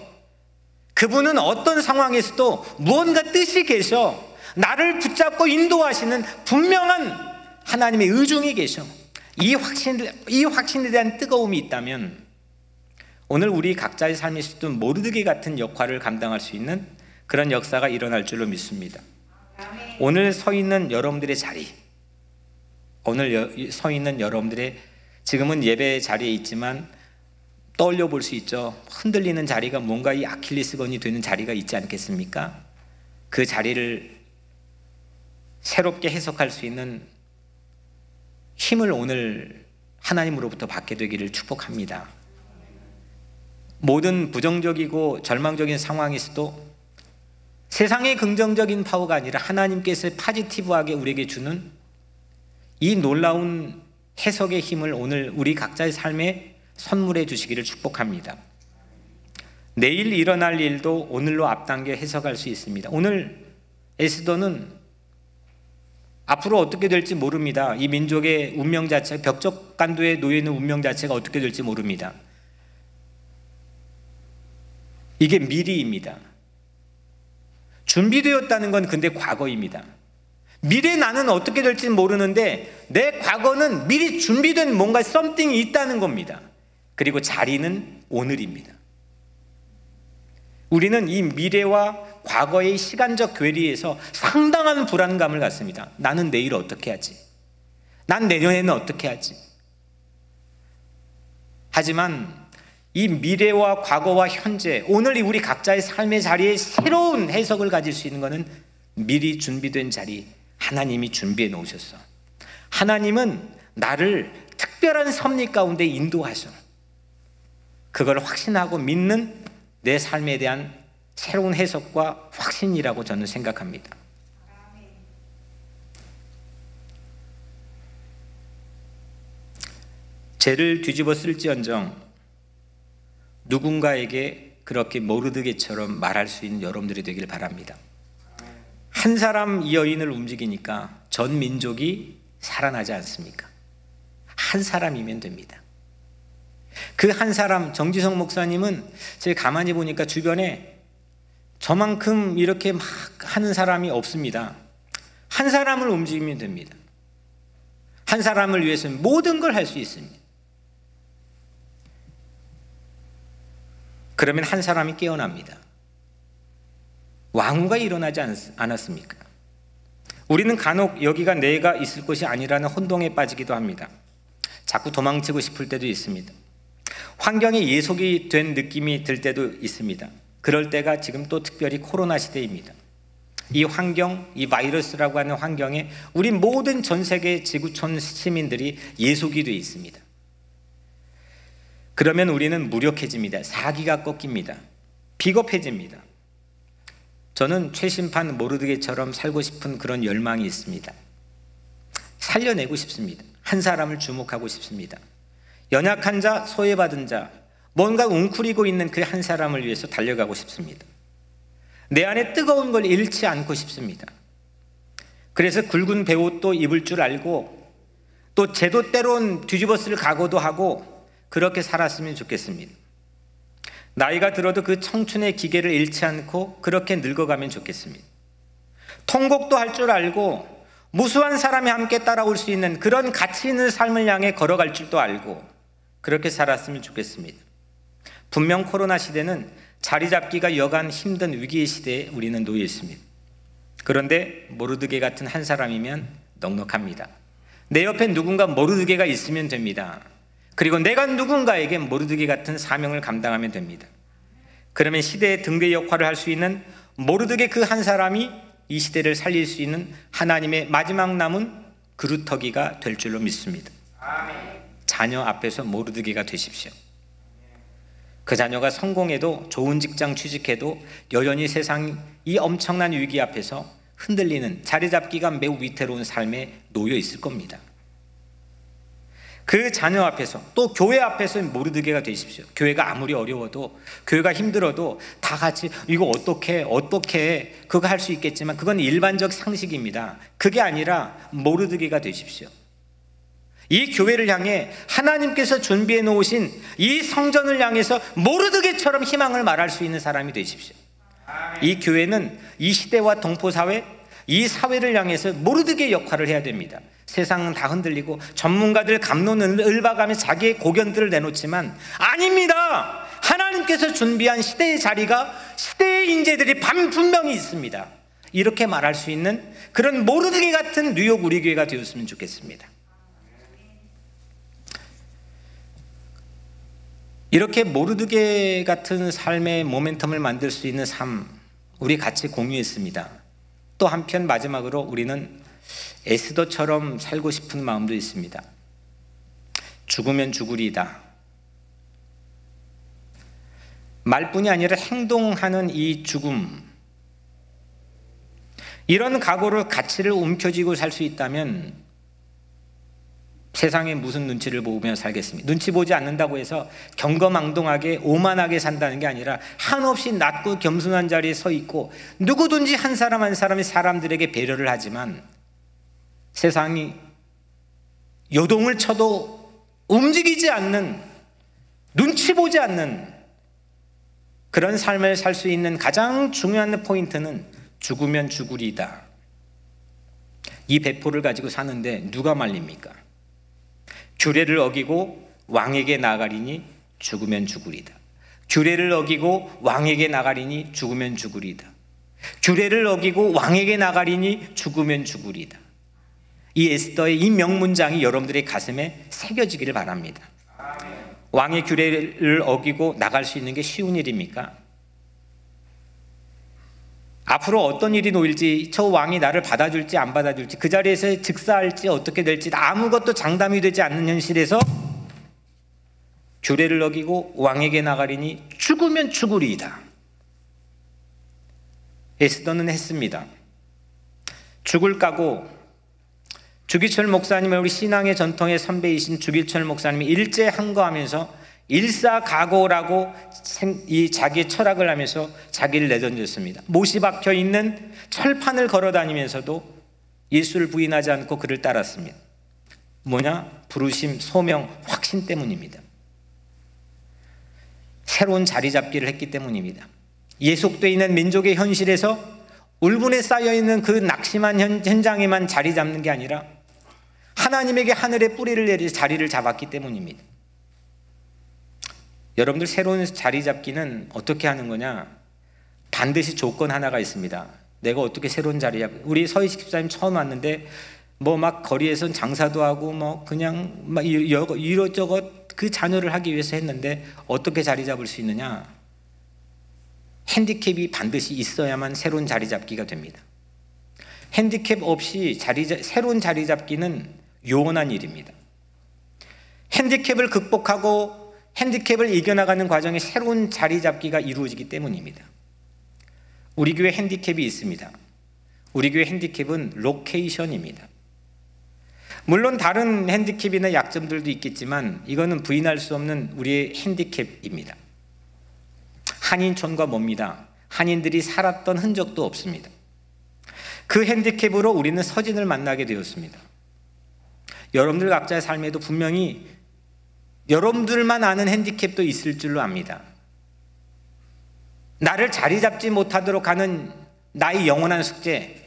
그분은 어떤 상황에서도 무언가 뜻이 계셔. 나를 붙잡고 인도하시는 분명한 하나님의 의중이 계셔. 이 확신에 대한 뜨거움이 있다면 오늘 우리 각자의 삶에서도 모르드게 같은 역할을 감당할 수 있는 그런 역사가 일어날 줄로 믿습니다. 오늘 서 있는 여러분들의 자리, 오늘 서 있는 여러분들의 지금은 예배 자리에 있지만 떠올려 볼 수 있죠. 흔들리는 자리가 뭔가 이 아킬레스건이 되는 자리가 있지 않겠습니까? 그 자리를 새롭게 해석할 수 있는 힘을 오늘 하나님으로부터 받게 되기를 축복합니다. 모든 부정적이고 절망적인 상황에서도 세상의 긍정적인 파워가 아니라 하나님께서 파지티브하게 우리에게 주는 이 놀라운 해석의 힘을 오늘 우리 각자의 삶에 선물해 주시기를 축복합니다. 내일 일어날 일도 오늘로 앞당겨 해석할 수 있습니다. 오늘 에스더는 앞으로 어떻게 될지 모릅니다. 이 민족의 운명 자체, 벽적간도에 놓여있는 운명 자체가 어떻게 될지 모릅니다. 이게 미리입니다. 준비되었다는 건 근데 과거입니다. 미래 나는 어떻게 될지 모르는데 내 과거는 미리 준비된 뭔가 something이 있다는 겁니다. 그리고 자리는 오늘입니다. 우리는 이 미래와 과거의 시간적 괴리에서 상당한 불안감을 갖습니다. 나는 내일 어떻게 하지? 난 내년에는 어떻게 하지? 하지만 이 미래와 과거와 현재, 오늘 우리 각자의 삶의 자리에 새로운 해석을 가질 수 있는 것은 미리 준비된 자리, 하나님이 준비해 놓으셨어. 하나님은 나를 특별한 섭리 가운데 인도하셔. 그걸 확신하고 믿는 내 삶에 대한 새로운 해석과 확신이라고 저는 생각합니다. 죄를 뒤집어 쓸지언정 누군가에게 그렇게 모르드게처럼 말할 수 있는 여러분들이 되길 바랍니다. 한 사람 이 여인을 움직이니까 전 민족이 살아나지 않습니까? 한 사람이면 됩니다. 그 한 사람, 정지성 목사님은 제가 가만히 보니까 주변에 저만큼 이렇게 막 하는 사람이 없습니다. 한 사람을 움직이면 됩니다. 한 사람을 위해서는 모든 걸 할 수 있습니다. 그러면 한 사람이 깨어납니다. 왕후가 일어나지 않았습니까? 우리는 간혹 여기가 내가 있을 곳이 아니라는 혼동에 빠지기도 합니다. 자꾸 도망치고 싶을 때도 있습니다. 환경에 예속이 된 느낌이 들 때도 있습니다. 그럴 때가 지금 또 특별히 코로나 시대입니다. 이 환경, 이 바이러스라고 하는 환경에 우리 모든 전 세계 지구촌 시민들이 예속이 되어 있습니다. 그러면 우리는 무력해집니다. 사기가 꺾입니다. 비겁해집니다. 저는 최심판 모르드게처럼 살고 싶은 그런 열망이 있습니다. 살려내고 싶습니다. 한 사람을 주목하고 싶습니다. 연약한 자, 소외받은 자, 뭔가 웅크리고 있는 그 한 사람을 위해서 달려가고 싶습니다. 내 안에 뜨거운 걸 잃지 않고 싶습니다. 그래서 굵은 베옷도 입을 줄 알고 또 제도 때론 뒤집어쓸 각오도 하고 그렇게 살았으면 좋겠습니다. 나이가 들어도 그 청춘의 기계를 잃지 않고 그렇게 늙어가면 좋겠습니다. 통곡도 할 줄 알고 무수한 사람이 함께 따라올 수 있는 그런 가치 있는 삶을 향해 걸어갈 줄도 알고 그렇게 살았으면 좋겠습니다. 분명 코로나 시대는 자리 잡기가 여간 힘든 위기의 시대에 우리는 놓여 있습니다. 그런데 모르드게 같은 한 사람이면 넉넉합니다. 내 옆에 누군가 모르드게가 있으면 됩니다. 그리고 내가 누군가에게 모르드게 같은 사명을 감당하면 됩니다. 그러면 시대의 등대 역할을 할 수 있는 모르드게 그 한 사람이 이 시대를 살릴 수 있는 하나님의 마지막 남은 그루터기가 될 줄로 믿습니다. 자녀 앞에서 모르드게가 되십시오. 그 자녀가 성공해도 좋은 직장 취직해도 여전히 세상 이 엄청난 위기 앞에서 흔들리는 자리 잡기가 매우 위태로운 삶에 놓여 있을 겁니다. 그 자녀 앞에서 또 교회 앞에서 모르드게가 되십시오. 교회가 아무리 어려워도 교회가 힘들어도 다 같이 이거 어떻게 그거 할 수 있겠지만 그건 일반적 상식입니다. 그게 아니라 모르드게가 되십시오. 이 교회를 향해 하나님께서 준비해 놓으신 이 성전을 향해서 모르드게처럼 희망을 말할 수 있는 사람이 되십시오. 이 교회는 이 시대와 동포사회, 이 사회를 향해서 모르드게 역할을 해야 됩니다. 세상은 다 흔들리고 전문가들 갑론을 봐가며 자기의 고견들을 내놓지만 아닙니다. 하나님께서 준비한 시대의 자리가 시대의 인재들이 분명히 있습니다. 이렇게 말할 수 있는 그런 모르드게 같은 뉴욕 우리 교회가 되었으면 좋겠습니다. 이렇게 모르드게 같은 삶의 모멘텀을 만들 수 있는 삶 우리 같이 공유했습니다. 또 한편 마지막으로 우리는 에스더처럼 살고 싶은 마음도 있습니다. 죽으면 죽으리이다. 말뿐이 아니라 행동하는 이 죽음, 이런 각오를 가치를 움켜쥐고 살 수 있다면 세상에 무슨 눈치를 보며 살겠습니까? 눈치 보지 않는다고 해서 경거망동하게 오만하게 산다는 게 아니라 한없이 낮고 겸손한 자리에 서 있고 누구든지 한 사람 한 사람이 사람들에게 배려를 하지만 세상이 요동을 쳐도 움직이지 않는, 눈치 보지 않는 그런 삶을 살 수 있는 가장 중요한 포인트는 죽으면 죽으리이다. 이 배포를 가지고 사는데 누가 말립니까? 규례를 어기고 왕에게 나가리니 죽으면 죽으리다. 규례를 어기고 왕에게 나가리니 죽으면 죽으리다. 규례를 어기고 왕에게 나가리니 죽으면 죽으리다. 이 에스더의 이 명문장이 여러분들의 가슴에 새겨지기를 바랍니다. 왕의 규례를 어기고 나갈 수 있는 게 쉬운 일입니까? 앞으로 어떤 일이 놓일지, 저 왕이 나를 받아줄지 안 받아줄지, 그 자리에서 즉사할지 어떻게 될지 아무것도 장담이 되지 않는 현실에서 규례를 어기고 왕에게 나가리니 죽으면 죽으리이다. 에스더는 했습니다. 죽을 각오, 주기철 목사님은 우리 신앙의 전통의 선배이신 주기철 목사님이 일제항거하면서 일사각오라고 이 자기의 철학을 하면서 자기를 내던졌습니다. 못이 박혀 있는 철판을 걸어 다니면서도 예수를 부인하지 않고 그를 따랐습니다. 뭐냐? 부르심, 소명, 확신 때문입니다. 새로운 자리 잡기를 했기 때문입니다. 예속되어 있는 민족의 현실에서 울분에 쌓여있는 그 낙심한 현장에만 자리 잡는 게 아니라 하나님에게 하늘에 뿌리를 내리 자리를 잡았기 때문입니다. 여러분들 새로운 자리 잡기는 어떻게 하는 거냐? 반드시 조건 하나가 있습니다. 내가 어떻게 새로운 자리 우리 서희식 집사님 처음 왔는데 뭐 막 거리에선 장사도 하고 뭐 그냥 막 이것저것 그 자녀를 하기 위해서 했는데 어떻게 자리 잡을 수 있느냐? 핸디캡이 반드시 있어야만 새로운 자리 잡기가 됩니다. 핸디캡 없이 새로운 자리 잡기는 요원한 일입니다. 핸디캡을 극복하고 핸디캡을 이겨나가는 과정에 새로운 자리 잡기가 이루어지기 때문입니다. 우리 교회 핸디캡이 있습니다. 우리 교회 핸디캡은 로케이션입니다. 물론 다른 핸디캡이나 약점들도 있겠지만 이거는 부인할 수 없는 우리의 핸디캡입니다. 한인촌과 멉니다. 한인들이 살았던 흔적도 없습니다. 그 핸디캡으로 우리는 서진을 만나게 되었습니다. 여러분들 각자의 삶에도 분명히 여러분들만 아는 핸디캡도 있을 줄로 압니다. 나를 자리 잡지 못하도록 하는 나의 영원한 숙제,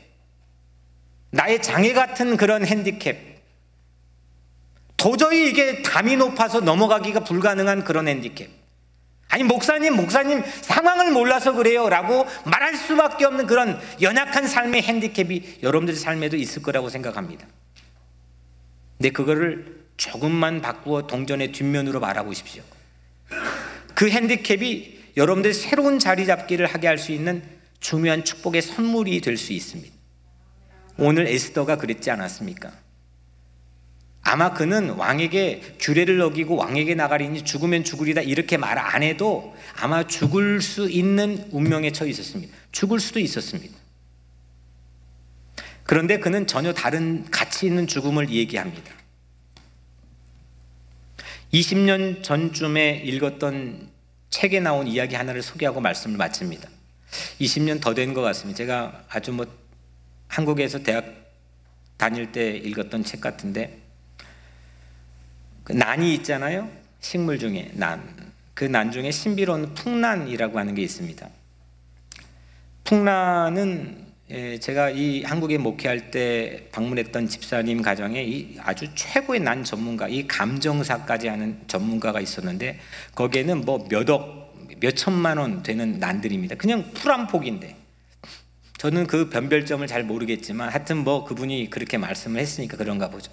나의 장애 같은 그런 핸디캡, 도저히 이게 담이 높아서 넘어가기가 불가능한 그런 핸디캡. 아니 목사님 상황을 몰라서 그래요 라고 말할 수밖에 없는 그런 연약한 삶의 핸디캡이 여러분들의 삶에도 있을 거라고 생각합니다. 근데 그거를 조금만 바꾸어 동전의 뒷면으로 바라보십시오. 그 핸디캡이 여러분들의 새로운 자리 잡기를 하게 할 수 있는 중요한 축복의 선물이 될 수 있습니다. 오늘 에스더가 그랬지 않았습니까? 아마 그는 왕에게 규례를 어기고 왕에게 나가리니 죽으면 죽으리다 이렇게 말 안 해도 아마 죽을 수 있는 운명에 처해 있었습니다. 죽을 수도 있었습니다. 그런데 그는 전혀 다른 가치 있는 죽음을 얘기합니다. 20년 전쯤에 읽었던 책에 나온 이야기 하나를 소개하고 말씀을 마칩니다. 20년 더 된 것 같습니다. 제가 아주 한국에서 대학 다닐 때 읽었던 책 같은데, 그 난이 있잖아요. 식물 중에 난. 그 난 중에 신비로운 풍란이라고 하는 게 있습니다. 풍란은 제가 이 한국에 목회할 때 방문했던 집사님 가정에 이 아주 최고의 난 전문가, 이 감정사까지 하는 전문가가 있었는데 거기에는 몇 천만 원 되는 난들입니다. 그냥 풀 한 폭인데 저는 그 변별점을 잘 모르겠지만 하여튼 그분이 그렇게 말씀을 했으니까 그런가 보죠.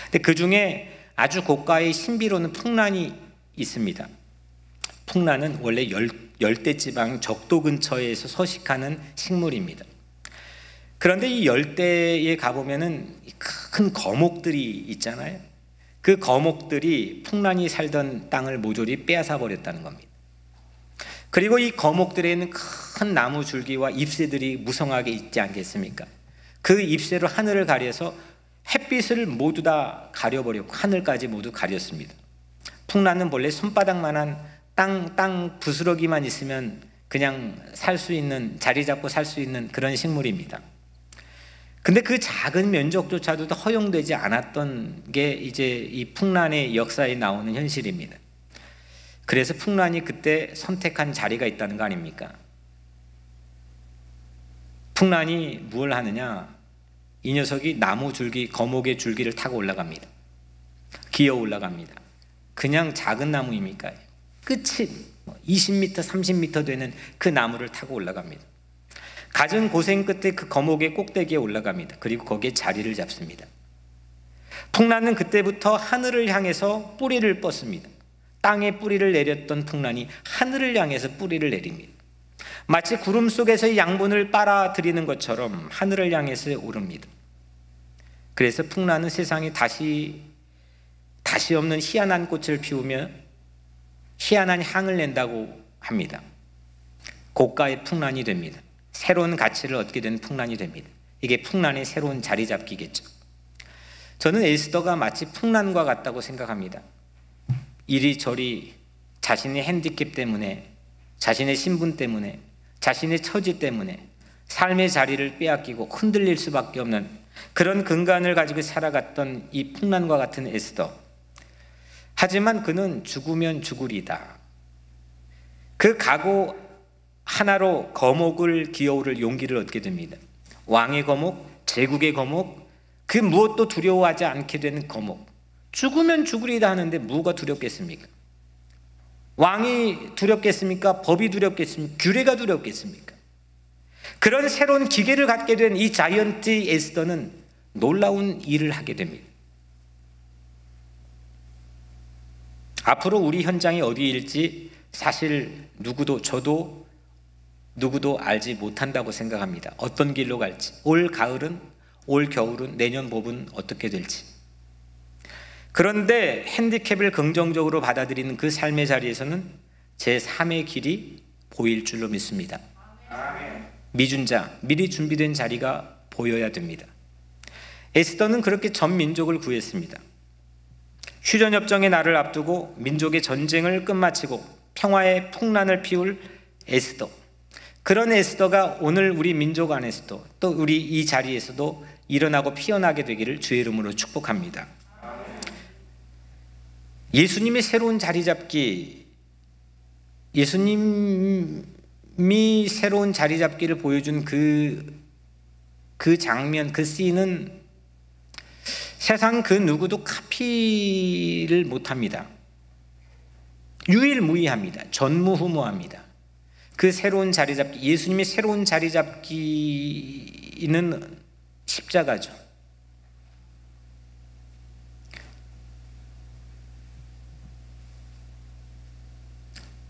근데 그 중에 아주 고가의 신비로운 풍란이 있습니다. 풍란은 원래 열대지방 적도 근처에서 서식하는 식물입니다. 그런데 이 열대에 가보면은 큰 거목들이 있잖아요. 그 거목들이 풍란이 살던 땅을 모조리 빼앗아 버렸다는 겁니다. 그리고 이 거목들에는 큰 나무 줄기와 잎새들이 무성하게 있지 않겠습니까? 그 잎새로 하늘을 가려서 햇빛을 모두 다 가려버렸고 하늘까지 모두 가렸습니다. 풍란은 본래 손바닥만한 땅 부스러기만 있으면 그냥 살 수 있는, 자리 잡고 살 수 있는 그런 식물입니다. 근데 그 작은 면적조차도 허용되지 않았던 게 이제 이 풍란의 역사에 나오는 현실입니다. 그래서 풍란이 그때 선택한 자리가 있다는 거 아닙니까? 풍란이 뭘 하느냐? 이 녀석이 나무 줄기, 거목의 줄기를 타고 올라갑니다. 기어 올라갑니다. 그냥 작은 나무입니까? 끝이 20m, 30m 되는 그 나무를 타고 올라갑니다. 갖은 고생 끝에 그 거목의 꼭대기에 올라갑니다. 그리고 거기에 자리를 잡습니다. 풍란은 그때부터 하늘을 향해서 뿌리를 뻗습니다. 땅에 뿌리를 내렸던 풍란이 하늘을 향해서 뿌리를 내립니다. 마치 구름 속에서 양분을 빨아들이는 것처럼 하늘을 향해서 오릅니다. 그래서 풍란은 세상에 다시 없는 희한한 꽃을 피우며 희한한 향을 낸다고 합니다. 고가의 풍란이 됩니다. 새로운 가치를 얻게 되는 풍란이 됩니다. 이게 풍란의 새로운 자리 잡기겠죠. 저는 에스더가 마치 풍란과 같다고 생각합니다. 이리저리 자신의 핸디캡 때문에, 자신의 신분 때문에, 자신의 처지 때문에 삶의 자리를 빼앗기고 흔들릴 수밖에 없는 그런 근간을 가지고 살아갔던 이 풍란과 같은 에스더. 하지만 그는 죽으면 죽으리다. 그 각오 하나로 거목을 기어오를 용기를 얻게 됩니다. 왕의 거목, 제국의 거목, 그 무엇도 두려워하지 않게 되는 거목. 죽으면 죽으리다 하는데 뭐가 두렵겠습니까? 왕이 두렵겠습니까? 법이 두렵겠습니까? 규례가 두렵겠습니까? 그런 새로운 기계를 갖게 된 이 자이언트 에스더는 놀라운 일을 하게 됩니다. 앞으로 우리 현장이 어디일지 사실 저도 누구도 알지 못한다고 생각합니다. 어떤 길로 갈지, 올 가을은, 올 겨울은, 내년 봄은 어떻게 될지. 그런데 핸디캡을 긍정적으로 받아들이는 그 삶의 자리에서는 제3의 길이 보일 줄로 믿습니다. 미준자, 미리 준비된 자리가 보여야 됩니다. 에스더는 그렇게 전 민족을 구했습니다. 휴전협정의 날을 앞두고 민족의 전쟁을 끝마치고 평화의 풍란을 피울 에스더. 그런 에스더가 오늘 우리 민족 안에서도 또 우리 이 자리에서도 일어나고 피어나게 되기를 주의 이름으로 축복합니다. 예수님의 새로운 자리 잡기, 예수님이 새로운 자리 잡기를 보여준 그 그 장면, 그 씬은 세상 그 누구도 카피를 못합니다. 유일무이합니다. 전무후무합니다. 그 새로운 자리 잡기, 예수님의 새로운 자리 잡기는 십자가죠.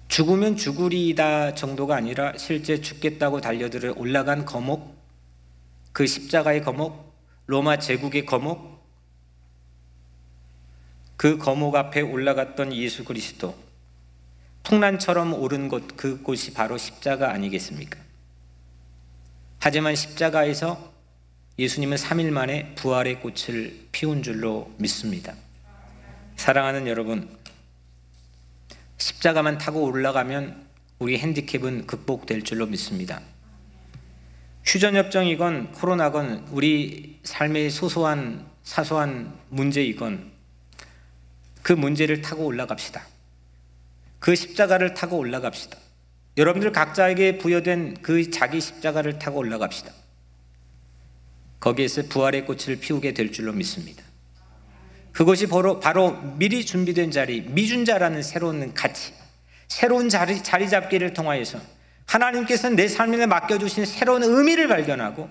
죽으면 죽으리다 정도가 아니라 실제 죽겠다고 달려들어 올라간 거목, 그 십자가의 거목, 로마 제국의 거목, 그 거목 앞에 올라갔던 예수 그리스도, 풍란처럼 오른 곳, 그곳이 바로 십자가 아니겠습니까? 하지만 십자가에서 예수님은 3일 만에 부활의 꽃을 피운 줄로 믿습니다. 사랑하는 여러분, 십자가만 타고 올라가면 우리 핸디캡은 극복될 줄로 믿습니다. 휴전협정이건 코로나건 우리 삶의 소소한 사소한 문제이건 그 문제를 타고 올라갑시다. 그 십자가를 타고 올라갑시다. 여러분들 각자에게 부여된 그 자기 십자가를 타고 올라갑시다. 거기에서 부활의 꽃을 피우게 될 줄로 믿습니다. 그것이 바로 미리 준비된 자리, 미준자라는 새로운 가치, 새로운 자리 잡기를 통하여서 하나님께서 내 삶에 맡겨주신 새로운 의미를 발견하고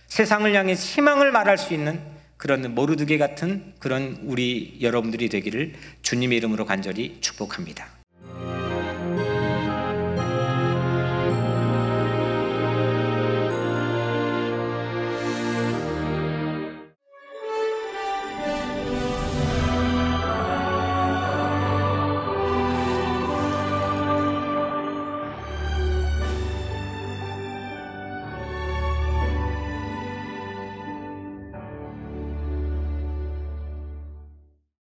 세상을 향해 희망을 말할 수 있는 그런 모르드게 같은 그런 우리 여러분들이 되기를 주님의 이름으로 간절히 축복합니다.